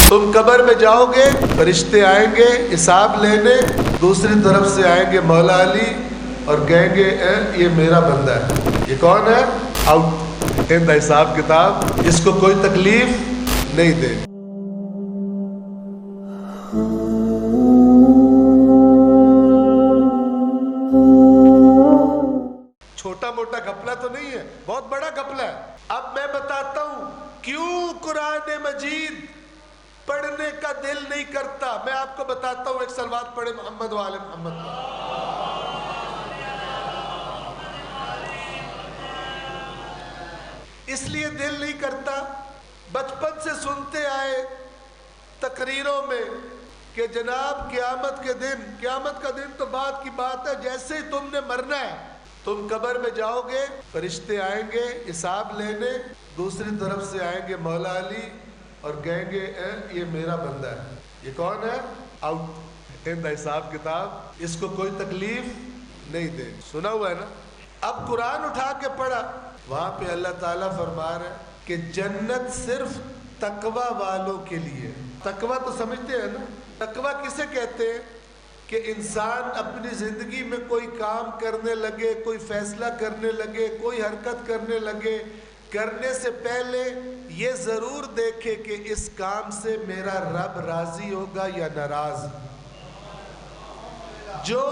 تم قبر میں جاؤ گے، فرشتے آئیں گے حساب لینے، دوسری طرف سے آئیں گے مولا علی اور کہیں گے یہ میرا بندہ ہے، یہ کون ہے؟ آؤٹ ان دا حساب کتاب، اس کو کوئی تکلیف نہیں دے۔ چھوٹا موٹا گھپلہ تو نہیں ہے، بہت بڑا گھپلہ ہے۔ اب میں بتاتا ہوں کیوں قرآن مجید پڑھنے کا دل نہیں کرتا۔ میں آپ کو بتاتا ہوں، ایک صلوات پڑھے محمد و آل محمد۔ اس لیے دل نہیں کرتا، بچپن سے سنتے آئے تقریروں میں کہ جناب قیامت کے دن، قیامت کا دن تو بعد کی بات ہے، جیسے ہی تم نے مرنا ہے تم قبر میں جاؤ گے، فرشتے آئیں گے حساب لینے، دوسری طرف سے آئیں گے مولا علی اور کہیں گے یہ میرا بندہ ہے، یہ کون ہے؟ آؤٹ ان دا حساب کتاب، اس کو کوئی تکلیف نہیں دے۔ سنا ہوا ہے نا؟ اب قرآن اٹھا کے پڑھا، وہاں پہ اللہ تعالیٰ فرما رہا ہے کہ جنت صرف تقوی والوں کے لیے۔ تقوی تو سمجھتے ہیں نا؟ تقوی کسے کہتے ہیں؟ کہ انسان اپنی زندگی میں کوئی کام کرنے لگے، کوئی فیصلہ کرنے لگے، کوئی حرکت کرنے لگے، کرنے سے پہلے یہ ضرور دیکھے کہ اس کام سے میرا رب راضی ہوگا یا ناراض۔ جو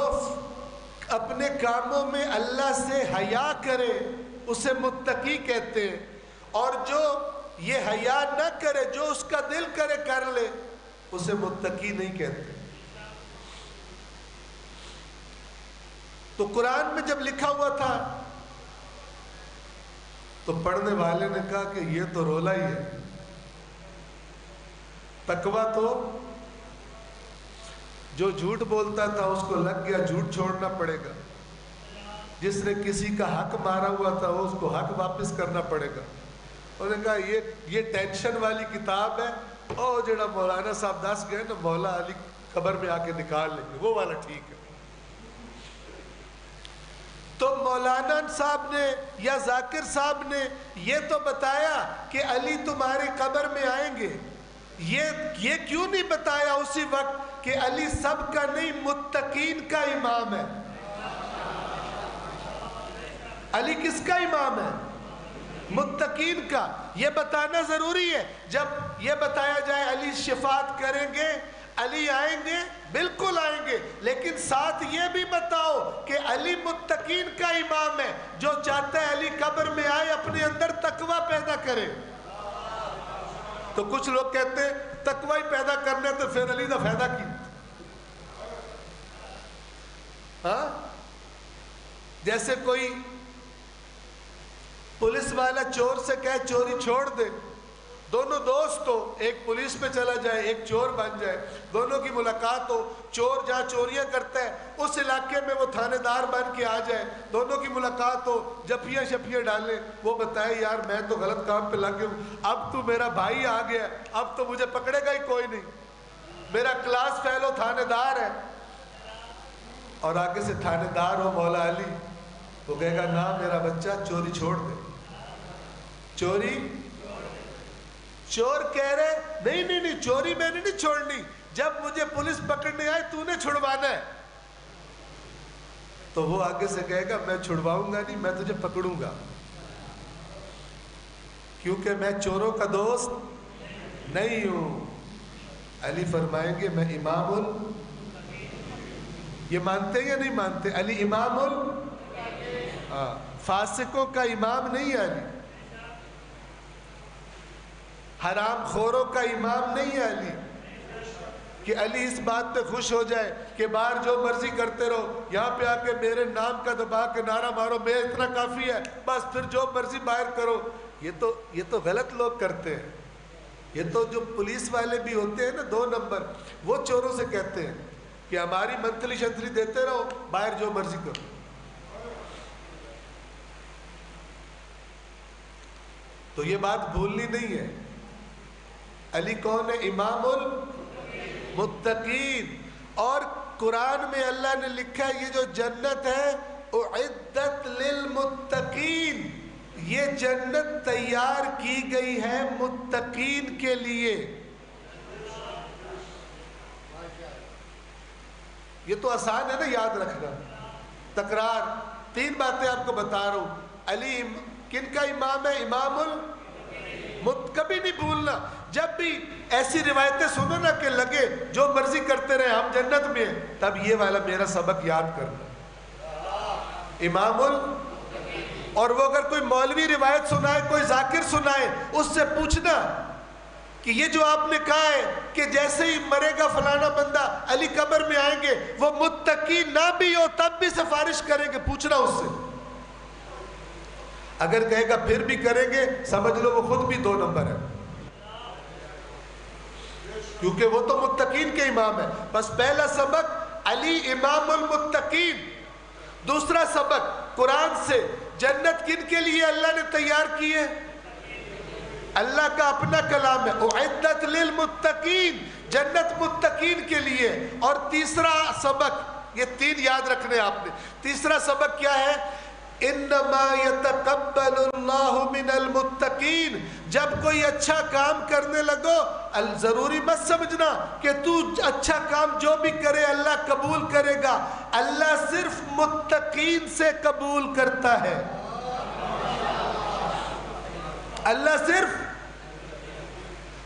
اپنے کاموں میں اللہ سے حیا کرے اسے متقی کہتے ہیں، اور جو یہ حیا نہ کرے، جو اس کا دل کرے کر لے، اسے متقی نہیں کہتے۔ تو قرآن میں جب لکھا ہوا تھا تو پڑھنے والے نے کہا کہ یہ تو رولا ہی ہے، تقویٰ تو جو جھوٹ بولتا تھا اس کو لگ گیا جھوٹ چھوڑنا پڑے گا، جس نے کسی کا حق مارا ہوا تھا وہ اس کو حق واپس کرنا پڑے گا۔ انہوں نے کہا یہ ٹینشن والی کتاب ہے، او جڑا مولانا صاحب دس گئے نا مولا علی قبر میں آ کے نکال لیں گے، وہ والا ٹھیک ہے۔ تو مولانا صاحب نے یا ذاکر صاحب نے یہ تو بتایا کہ علی تمہاری قبر میں آئیں گے، یہ کیوں نہیں بتایا اسی وقت کہ علی سب کا نہیں متقین کا امام ہے؟ علی کس کا امام ہے؟ متقین کا۔ یہ بتانا ضروری ہے۔ جب یہ بتایا جائے علی شفاعت کریں گے، علی آئیں گے، بالکل آئیں گے، لیکن ساتھ یہ بھی بتاؤ کہ علی متقین کا امام ہے۔ جو چاہتا ہے علی قبر میں آئے اپنے اندر تقوی پیدا کرے۔ تو کچھ لوگ کہتے ہیں تقوی ہی پیدا کرنے تو پھر علی دا فائدہ کی؟ ہاں، جیسے کوئی پولیس والا چور سے کہے چوری چھوڑ دے، دونوں دوست ہو، ایک پولیس پہ چلا جائے ایک چور بن جائے، دونوں کی ملاقات ہو، چور جہاں چوریاں کرتا ہے اس علاقے میں وہ تھانے دار بن کے آ جائے، دونوں کی ملاقات ہو، جپیاں شپیاں ڈالیں، وہ بتائے یار میں تو غلط کام پہ لگ گیا ہوں، اب تو میرا بھائی آ گیا، اب تو مجھے پکڑے گا ہی کوئی نہیں، میرا کلاس فیلو تھانے دار ہے، اور آگے سے تھانے دار ہو مولا علی، وہ کہے گا نا میرا بچہ چوری چھوڑ دے۔ چوری، چور کہہ رہے نہیں چوری میں نے نہیں چھوڑنی، جب مجھے پولیس پکڑنے آئے تو نے چھڑوانا ہے۔ تو وہ آگے سے کہے گا میں چھڑواؤں گا نہیں، میں تجھے پکڑوں گا، کیونکہ میں چوروں کا دوست نہیں ہوں۔ علی فرمائیں گے میں امام یہ مانتے یا نہیں مانتے؟ علی امام فاسقوں کا امام نہیں ہے علی، حرام خوروں کا امام نہیں ہے علی، کہ علی اس بات پہ خوش ہو جائے کہ باہر جو مرضی کرتے رہو، یہاں پہ آ کے میرے نام کا دبا کے نعرہ مارو میں اتنا کافی ہے، بس پھر جو مرضی باہر کرو۔ یہ تو غلط لوگ کرتے ہیں۔ یہ تو جو پولیس والے بھی ہوتے ہیں نا 2 نمبر، وہ چوروں سے کہتے ہیں کہ ہماری منتھلی شنتھلی دیتے رہو، باہر جو مرضی کرو۔ تو یہ بات بھولنی نہیں ہے۔ علی کون ہے؟ امام المتقین۔ اور قرآن میں اللہ نے لکھا ہے یہ جو جنت ہے اعدت للمتقین، یہ جنت تیار کی گئی ہے متقین کے لیے۔ یہ تو آسان ہے نا یاد رکھنا. تکرار. 3 باتیں آپ کو بتا رہا ہوں. علی کن کا امام ہے؟ امام کبھی نہیں بھولنا. جب بھی ایسی روایتیں سنو نا کہ لگے جو مرضی کرتے رہے ہم جنت میں ہیں، تب یہ والا میرا سبق یاد کرنا. امام اور وہ اگر کوئی مولوی روایت سنائے، کوئی ذاکر سنائے، اس سے پوچھنا کہ یہ جو آپ نے کہا ہے کہ جیسے ہی مرے گا فلانا بندہ علی قبر میں آئیں گے، وہ متقی نہ بھی ہو تب بھی سفارش کریں گے، پوچھنا اس سے. اگر کہے گا پھر بھی کریں گے، سمجھ لو وہ خود بھی 2 نمبر ہے، کیونکہ وہ تو متقین کے امام ہے. بس پہلا سبق علی امام المتقین. دوسرا سبق قرآن سے جنت کن کے لیے اللہ نے تیار کی ہے؟ اللہ کا اپنا کلام ہے، اعدت للمتقین، جنت متقین کے لیے. اور تیسرا سبق، یہ 3 یاد رکھنے آپ نے. تیسرا سبق کیا ہے؟ انما یتقبل اللہ من المتقین. جب کوئی اچھا کام کرنے لگو، ضروری مت سمجھنا کہ تو اچھا کام جو بھی کرے اللہ قبول کرے گا. اللہ صرف متقین سے قبول کرتا ہے. اللہ صرف.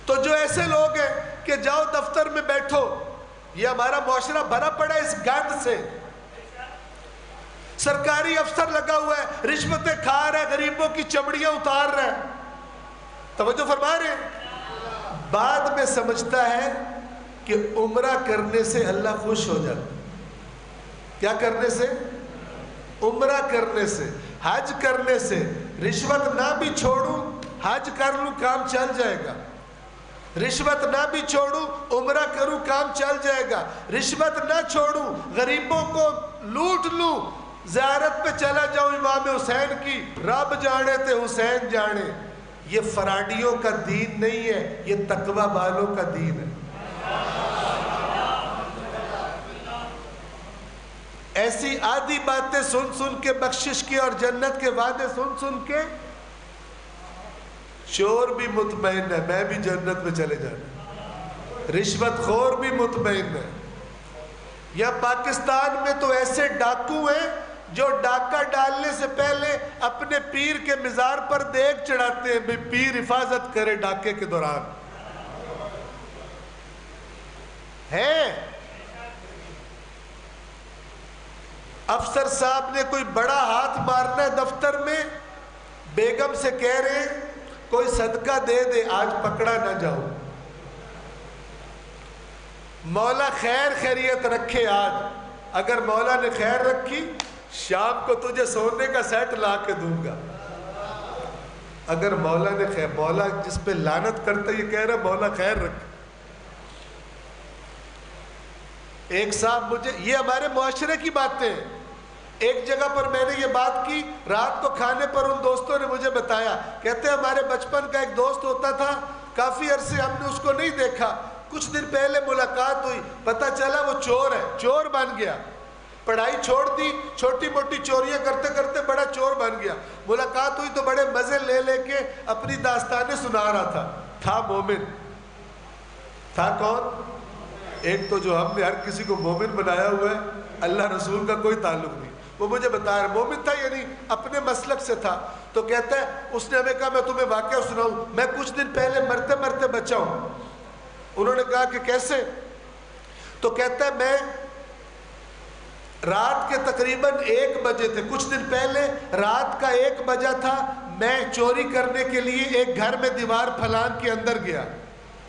تو جو ایسے لوگ ہیں کہ جاؤ دفتر میں بیٹھو، یہ ہمارا معاشرہ بھرا پڑا ہے اس گند سے. سرکاری افسر لگا ہوا ہے، رشوتیں کھا رہا ہے، غریبوں کی چمڑیاں اتار رہا ہے. توجہ فرما رہے ہیں. بعد میں سمجھتا ہے کہ عمرہ کرنے سے اللہ خوش ہو جاتا. کیا کرنے سے؟ عمرہ کرنے سے، حج کرنے سے. رشوت نہ بھی چھوڑوں، حج کر لوں، کام چل جائے گا. رشوت نہ بھی چھوڑوں، عمرہ کروں، کام چل جائے گا. رشوت نہ چھوڑوں، غریبوں کو لوٹ لوں، زیارت پہ چلا جاؤں امام حسین کی، رب جانے تے حسین جانے. یہ فراڈیوں کا دین نہیں ہے، یہ تقوی والوں کا دین ہے. ایسی آدھی باتیں سن سن کے، بخشش کے اور جنت کے وعدے سن سن کے چور بھی مطمئن ہے میں بھی جنت میں چلے جانا. رشوت خور بھی مطمئن ہے. یا پاکستان میں تو ایسے ڈاکو ہیں جو ڈاکہ ڈالنے سے پہلے اپنے پیر کے مزار پر دیگ چڑھاتے ہیں بھی پیر حفاظت کرے ڈاکے کے دوران. ہیں افسر صاحب نے کوئی بڑا ہاتھ مارنا ہے دفتر میں، بیگم سے کہہ رہے ہیں کوئی صدقہ دے دے آج پکڑا نہ جاؤ. مولا خیر خیریت رکھے. آج اگر مولا نے خیر رکھی، شام کو تجھے سونے کا سیٹ لا کے دوں گا. اگر مولا نے خیر، مولا جس پہ لعنت کرتا یہ کہہ رہا مولا خیر رکھ. ایک صاحب مجھے، یہ ہمارے معاشرے کی باتیں ہیں. ایک جگہ پر میں نے یہ بات کی، رات کو کھانے پر ان دوستوں نے مجھے بتایا، کہتے ہیں ہمارے بچپن کا ایک دوست ہوتا تھا، کافی عرصے ہم نے اس کو نہیں دیکھا، کچھ دن پہلے ملاقات ہوئی، پتہ چلا وہ چور ہے، چور بن گیا. پڑھائی چھوڑ دی، چھوٹی موٹی چوریاں کرتے کرتے بڑا چور بن گیا. ملاقات ہوئی تو بڑے مزے لے لے کے اپنی داستانیں سنا رہا تھا مومن. تھا کون؟ ایک تو جو ہم نے ہر کسی کو مومن بنایا ہوا ہے، اللہ رسول کا کوئی تعلق نہیں. وہ مجھے بتا رہا مومن تھا، یعنی اپنے مسلک سے تھا. تو کہتا ہے اس نے ہمیں کہا میں تمہیں واقعہ سناؤں، میں کچھ دن پہلے مرتے مرتے بچا ہوں. انہوں نے کہا کہ کیسے؟ تو کہتا ہے میں رات کے تقریباً 1 بجے تھے، کچھ دن پہلے رات کا 1 بجا تھا، میں چوری کرنے کے لیے ایک گھر میں دیوار پھلان کے اندر گیا.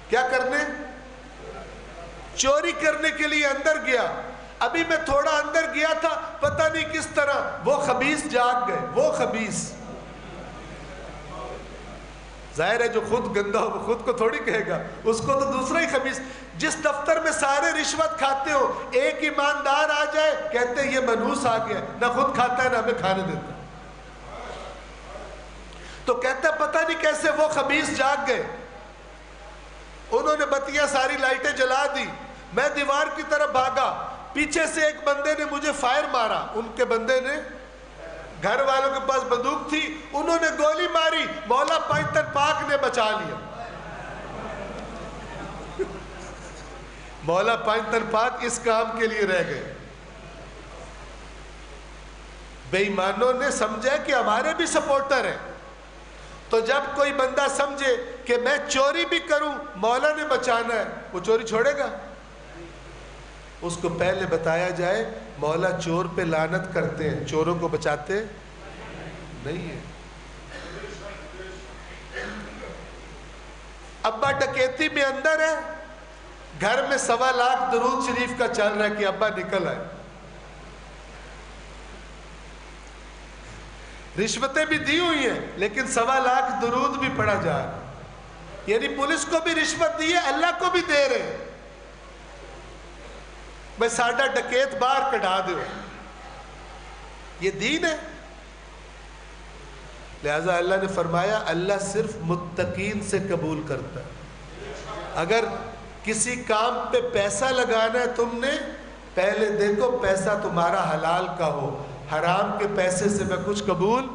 کیا کرنے؟ چوری کرنے کے لیے اندر گیا. ابھی میں تھوڑا اندر گیا تھا، پتہ نہیں کس طرح وہ خبیث جاگ گئے. وہ خبیث ظاہر ہے جو خود گندا ہو وہ خود کو تھوڑی کہے گا، اس کو تو دوسرا ہی خبیث. جس دفتر میں سارے رشوت کھاتے ہو، ایک ایماندار آ جائے کہتے ہیں یہ منحوس آ گیا، نہ خود کھاتا ہے نہ ہمیں کھانے دیتا. تو کہتا ہے پتہ نہیں کیسے وہ خبیث جاگ گئے. انہوں نے بتیاں ساری لائٹیں جلا دی، میں دیوار کی طرف بھاگا، پیچھے سے ایک بندے نے مجھے فائر مارا. ان کے بندے نے، گھر والوں کے پاس بندوق تھی، انہوں نے گولی ماری، مولا پائنتن پاک نے بچا لیا. مولا پائنتن پاک اس کام کے لیے رہ گئے. بے ایمانوں نے سمجھا کہ ہمارے بھی سپورٹر ہیں، تو جب کوئی بندہ سمجھے کہ میں چوری بھی کروں مولا نے بچانا ہے، وہ چوری چھوڑے گا؟ اس کو پہلے بتایا جائے مولا چور پہ لعنت کرتے ہیں، چوروں کو بچاتے نہیں ہیں۔ ابا ڈکیتی میں اندر ہے، گھر میں 1.25 لاکھ درود شریف کا چل رہا ہے کہ ابا نکل آئے، رشوتیں بھی دی ہوئی ہیں لیکن 1.25 لاکھ درود بھی پڑھا جا رہا ہے، یعنی پولیس کو بھی رشوت دی ہے، اللہ کو بھی دے رہے ہیں، میں ساڈا ڈکیت باہر کٹا دو، یہ دین ہے؟ لہذا اللہ نے فرمایا اللہ صرف متقین سے قبول کرتا ہے۔ اگر کسی کام پہ پیسہ لگانا ہے تم نے، پہلے دیکھو پیسہ تمہارا حلال کا ہو، حرام کے پیسے سے میں کچھ قبول